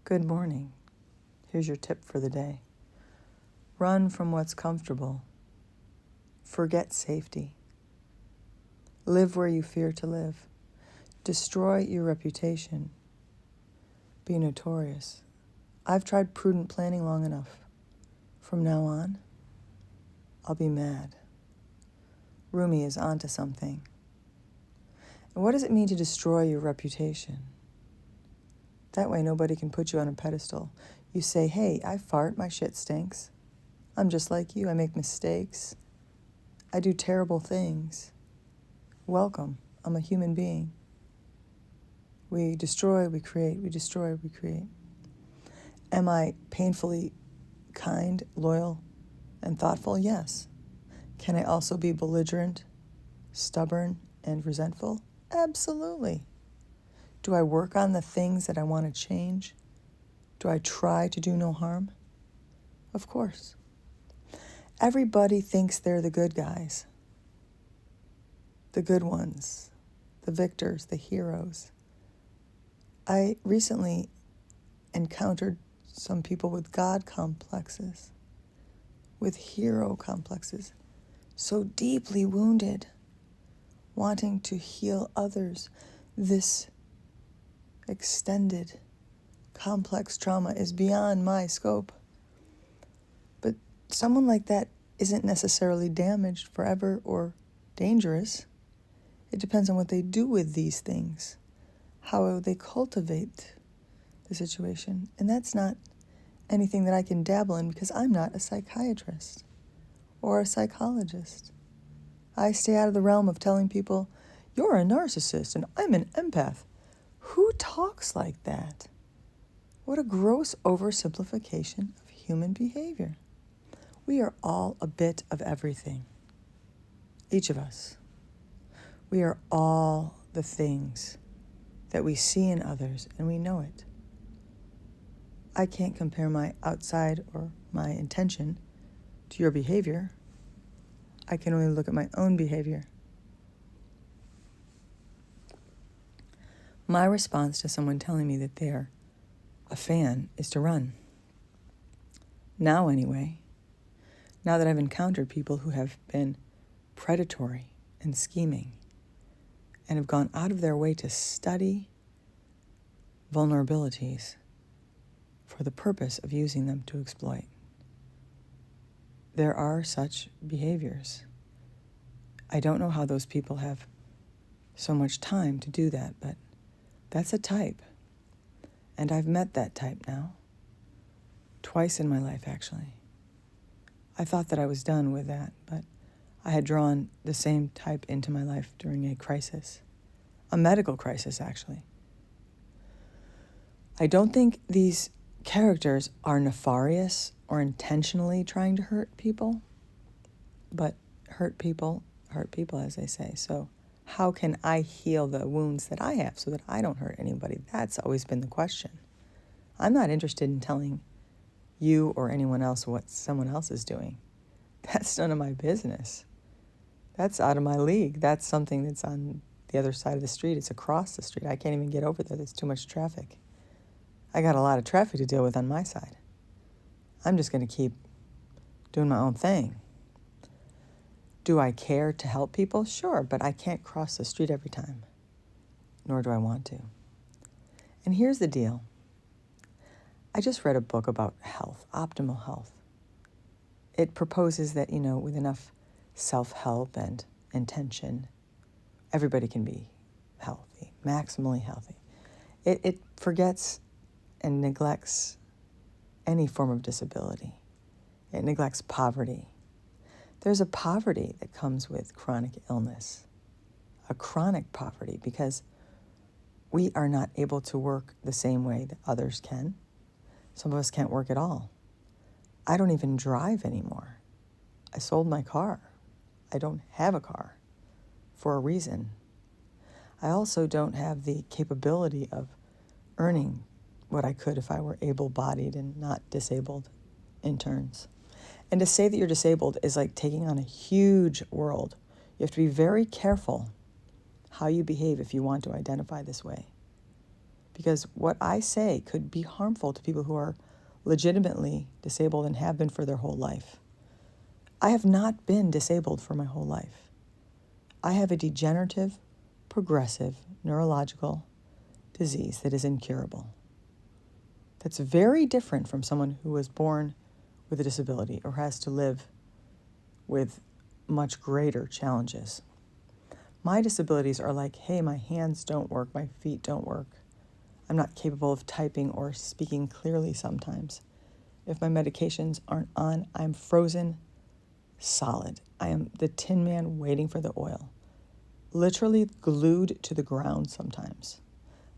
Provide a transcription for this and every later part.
Good morning. Here's your tip for the day. Run from what's comfortable. Forget safety. Live where you fear to live. Destroy your reputation. Be notorious. I've tried prudent planning long enough. From now on, I'll be mad. Rumi is onto something. And what does it mean to destroy your reputation? That way nobody can put you on a pedestal. You say, hey, I fart, my shit stinks. I'm just like you, I make mistakes. I do terrible things. Welcome, I'm a human being. We destroy, we create, we destroy, we create. Am I painfully kind, loyal, and thoughtful? Yes. Can I also be belligerent, stubborn, and resentful? Absolutely. Do I work on the things that I want to change? Do I try to do no harm? Of course. Everybody thinks they're the good guys, the good ones, the victors, the heroes. I recently encountered some people with God complexes, with hero complexes, so deeply wounded, wanting to heal others. This extended, complex trauma is beyond my scope. But someone like that isn't necessarily damaged forever or dangerous. It depends on what they do with these things, how they cultivate the situation. And that's not anything that I can dabble in because I'm not a psychiatrist or a psychologist. I stay out of the realm of telling people, you're a narcissist and I'm an empath. Who talks like that? What a gross oversimplification of human behavior. We are all a bit of everything. Each of us. We are all the things that we see in others, and we know it. I can't compare my outside or my intention to your behavior. I can only look at my own behavior. My response to someone telling me that they're a fan is to run. Now anyway, now that I've encountered people who have been predatory and scheming and have gone out of their way to study vulnerabilities for the purpose of using them to exploit. There are such behaviors. I don't know how those people have so much time to do that, but that's a type. And I've met that type now. Twice in my life, actually. I thought that I was done with that, but I had drawn the same type into my life during a crisis. A medical crisis, actually. I don't think these characters are nefarious or intentionally trying to hurt people, but hurt people, as they say. So how can I heal the wounds that I have so that I don't hurt anybody? That's always been the question. I'm not interested in telling you or anyone else what someone else is doing. That's none of my business. That's out of my league. That's something that's on the other side of the street. It's across the street. I can't even get over there. There's too much traffic. I got a lot of traffic to deal with on my side. I'm just going to keep doing my own thing. Do I care to help people? Sure, but I can't cross the street every time. Nor do I want to. And here's the deal. I just read a book about health, optimal health. It proposes that, with enough self-help and intention, everybody can be healthy, maximally healthy. It forgets and neglects any form of disability. It neglects poverty. There's a poverty that comes with chronic illness, a chronic poverty, because we are not able to work the same way that others can. Some of us can't work at all. I don't even drive anymore. I sold my car. I don't have a car for a reason. I also don't have the capability of earning what I could if I were able-bodied and not disabled in turns. And to say that you're disabled is like taking on a huge world. You have to be very careful how you behave if you want to identify this way. because what I say could be harmful to people who are legitimately disabled and have been for their whole life. I have not been disabled for my whole life. I have a degenerative, progressive, neurological disease that is incurable. That's very different from someone who was born with a disability or has to live with much greater challenges. My disabilities are like, hey, my hands don't work, my feet don't work. I'm not capable of typing or speaking clearly sometimes. If my medications aren't on, I'm frozen solid. I am the Tin Man waiting for the oil. Literally glued to the ground sometimes.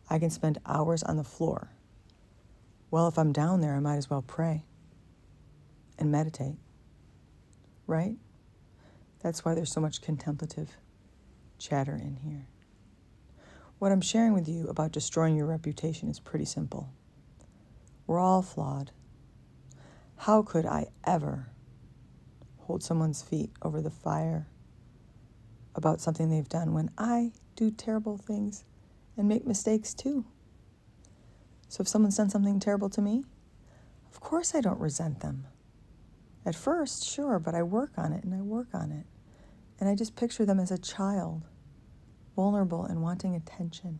I can spend hours on the floor. Well, if I'm down there, I might as well pray and meditate, right? That's why there's so much contemplative chatter in here. What I'm sharing with you about destroying your reputation is pretty simple. We're all flawed. How could I ever hold someone's feet over the fire about something they've done when I do terrible things and make mistakes too? So if someone's done something terrible to me, of course I don't resent them. At first, sure, but I work on it and I work on it. And I just picture them as a child, vulnerable and wanting attention.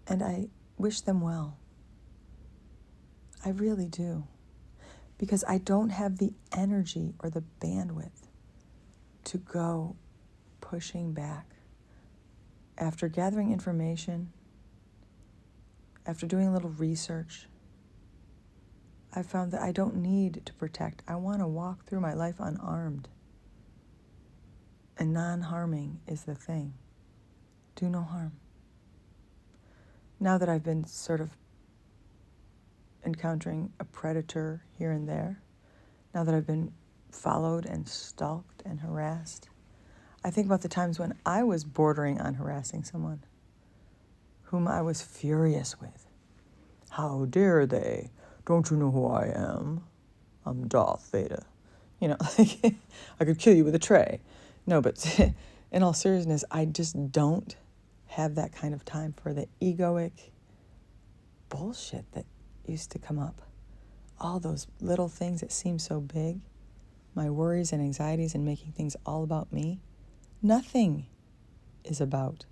And I wish them well. I really do. Because I don't have the energy or the bandwidth to go pushing back. After gathering information, after doing a little research, I found that I don't need to protect. I want to walk through my life unarmed. And non-harming is the thing. Do no harm. Now that I've been sort of encountering a predator here and there, now that I've been followed and stalked and harassed, I think about the times when I was bordering on harassing someone whom I was furious with. How dare they? Don't you know who I am? I'm Darth Vader. You know, like, I could kill you with a tray. No, but in all seriousness, I just don't have that kind of time for the egoic bullshit that used to come up. All those little things that seem so big, my worries and anxieties and making things all about me. Nothing is about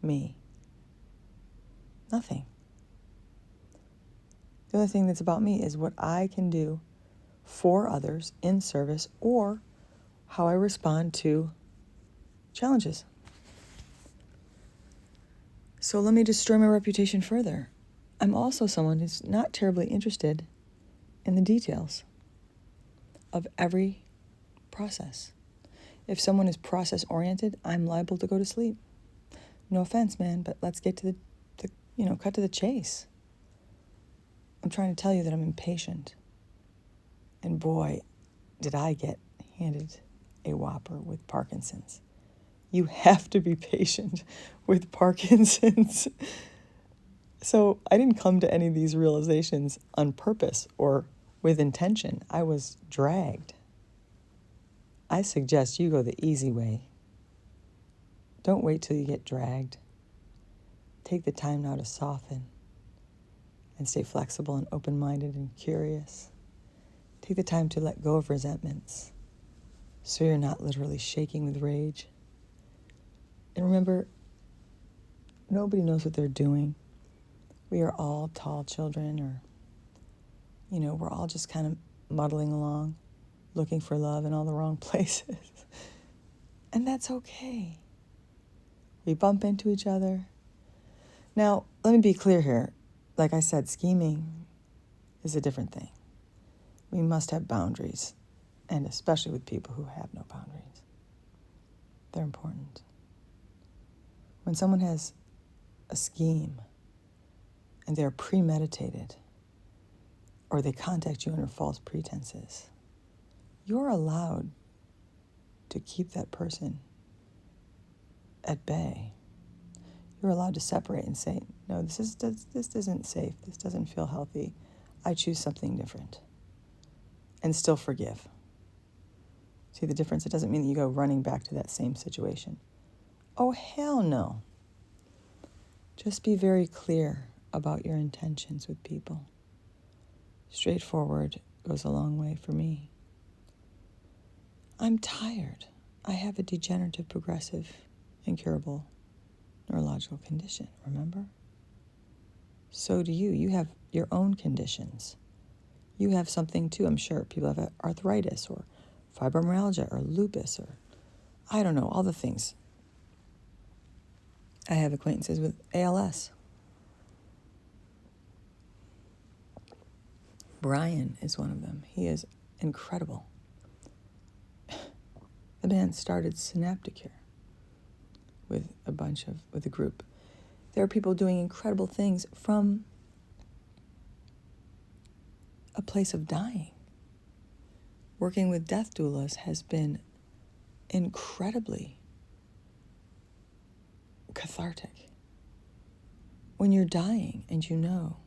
me. Nothing. The only thing that's about me is what I can do for others in service or how I respond to challenges. So let me destroy my reputation further. I'm also someone who's not terribly interested in the details of every process. If someone is process-oriented, I'm liable to go to sleep. No offense, man, but let's get to cut to the chase. I'm trying to tell you that I'm impatient. And boy, did I get handed a whopper with Parkinson's. You have to be patient with Parkinson's. So I didn't come to any of these realizations on purpose or with intention. I was dragged. I suggest you go the easy way. Don't wait till you get dragged. Take the time now to soften and stay flexible and open-minded and curious. Take the time to let go of resentments so you're not literally shaking with rage. And remember, nobody knows what they're doing. We are all tall children, or, we're all just kind of muddling along, looking for love in all the wrong places. And that's okay. We bump into each other. Now, let me be clear here. Like I said, scheming is a different thing. We must have boundaries, and especially with people who have no boundaries. They're important. When someone has a scheme and they're premeditated, or they contact you under false pretenses, you're allowed to keep that person at bay. You're allowed to separate and say, no, this isn't safe. This doesn't feel healthy. I choose something different. And still forgive. See the difference? It doesn't mean that you go running back to that same situation. Oh, hell no. Just be very clear about your intentions with people. Straightforward goes a long way for me. I'm tired. I have a degenerative, progressive, incurable neurological condition, remember? So do you. You have your own conditions. You have something too, I'm sure. People have arthritis or fibromyalgia or lupus or I don't know, all the things. I have acquaintances with ALS. Brian is one of them. He is incredible. The man started Synapticure with a group. There are people doing incredible things from a place of dying. Working with death doulas has been incredibly cathartic. When you're dying and you know,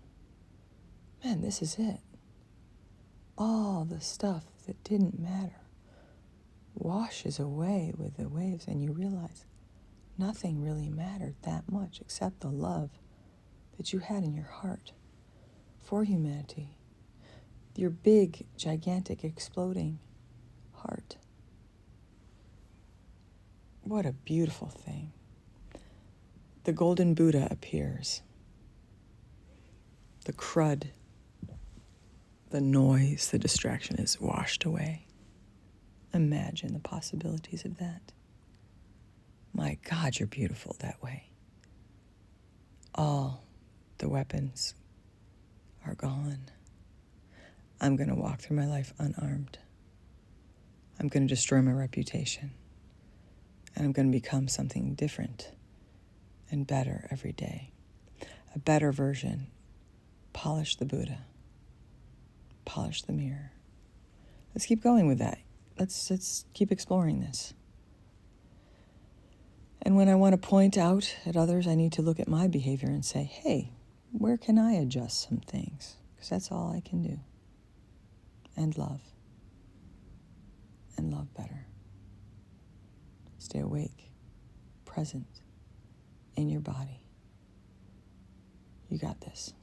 man, this is it. All the stuff that didn't matter washes away with the waves, and you realize nothing really mattered that much except the love that you had in your heart for humanity. Your big, gigantic, exploding heart. What a beautiful thing. The golden Buddha appears. The crud, the noise, the distraction is washed away. Imagine the possibilities of that. My God, you're beautiful that way. All the weapons are gone. I'm going to walk through my life unarmed. I'm going to destroy my reputation. And I'm going to become something different and better every day. A better version. Polish the Buddha. Polish the mirror. Let's keep going with that. Let's keep exploring this. And when I want to point out at others, I need to look at my behavior and say, hey, where can I adjust some things? Because that's all I can do. And love. And love better. Stay awake, present, in your body. You got this.